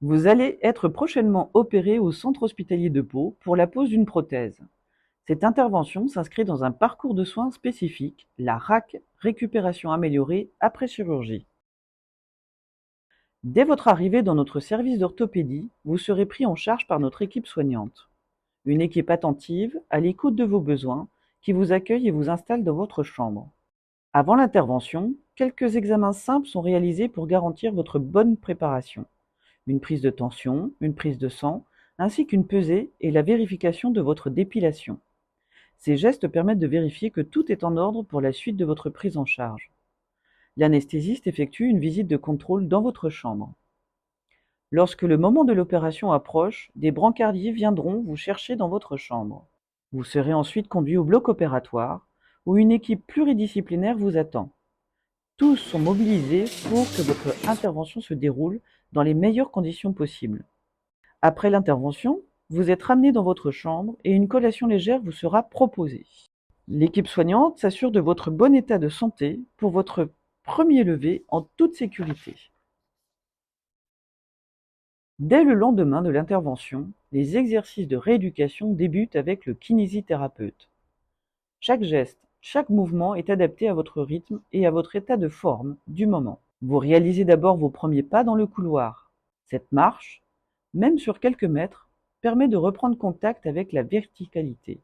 Vous allez être prochainement opéré au centre hospitalier de Pau pour la pose d'une prothèse. Cette intervention s'inscrit dans un parcours de soins spécifique, la RAC, récupération améliorée après chirurgie. Dès votre arrivée dans notre service d'orthopédie, vous serez pris en charge par notre équipe soignante. Une équipe attentive, à l'écoute de vos besoins, qui vous accueille et vous installe dans votre chambre. Avant l'intervention, quelques examens simples sont réalisés pour garantir votre bonne préparation. Une prise de tension, une prise de sang, ainsi qu'une pesée et la vérification de votre dépilation. Ces gestes permettent de vérifier que tout est en ordre pour la suite de votre prise en charge. L'anesthésiste effectue une visite de contrôle dans votre chambre. Lorsque le moment de l'opération approche, des brancardiers viendront vous chercher dans votre chambre. Vous serez ensuite conduit au bloc opératoire, où une équipe pluridisciplinaire vous attend. Tous sont mobilisés pour que votre intervention se déroule dans les meilleures conditions possibles. Après l'intervention, vous êtes ramené dans votre chambre et une collation légère vous sera proposée. L'équipe soignante s'assure de votre bon état de santé pour votre premier lever en toute sécurité. Dès le lendemain de l'intervention, les exercices de rééducation débutent avec le kinésithérapeute. Chaque geste, chaque mouvement est adapté à votre rythme et à votre état de forme du moment. Vous réalisez d'abord vos premiers pas dans le couloir. Cette marche, même sur quelques mètres, permet de reprendre contact avec la verticalité.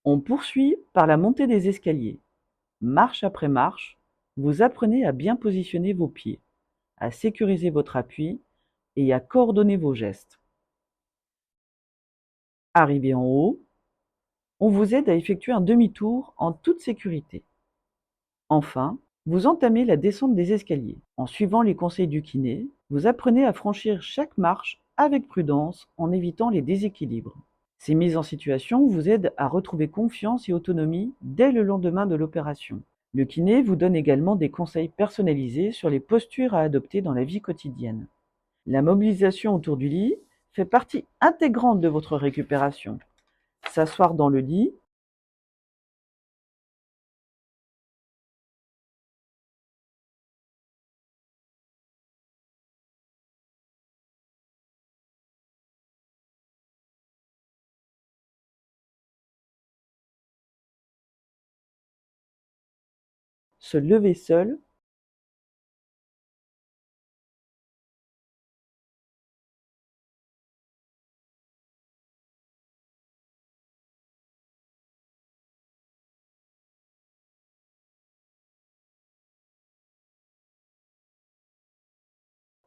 On poursuit par la montée des escaliers. Marche après marche, vous apprenez à bien positionner vos pieds, à sécuriser votre appui et à coordonner vos gestes. Arrivé en haut, on vous aide à effectuer un demi-tour en toute sécurité. Enfin, vous entamez la descente des escaliers. En suivant les conseils du kiné, vous apprenez à franchir chaque marche avec prudence en évitant les déséquilibres. Ces mises en situation vous aident à retrouver confiance et autonomie dès le lendemain de l'opération. Le kiné vous donne également des conseils personnalisés sur les postures à adopter dans la vie quotidienne. La mobilisation autour du lit fait partie intégrante de votre récupération. S'asseoir dans le lit, se lever seul,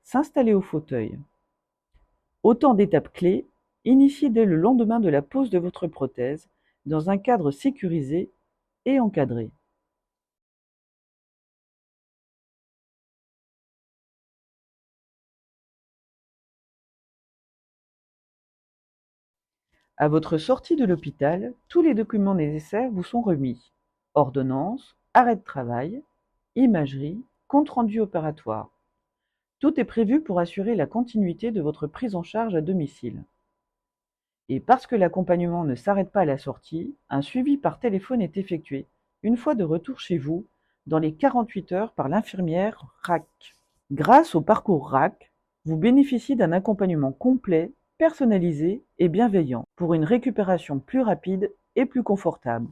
s'installer au fauteuil. Autant d'étapes clés initiées dès le lendemain de la pose de votre prothèse dans un cadre sécurisé et encadré. À votre sortie de l'hôpital, tous les documents nécessaires vous sont remis. Ordonnance, arrêt de travail, imagerie, compte-rendu opératoire. Tout est prévu pour assurer la continuité de votre prise en charge à domicile. Et parce que l'accompagnement ne s'arrête pas à la sortie, un suivi par téléphone est effectué, une fois de retour chez vous, dans les 48 heures par l'infirmière RAC. Grâce au parcours RAC, vous bénéficiez d'un accompagnement complet, personnalisé et bienveillant pour une récupération plus rapide et plus confortable.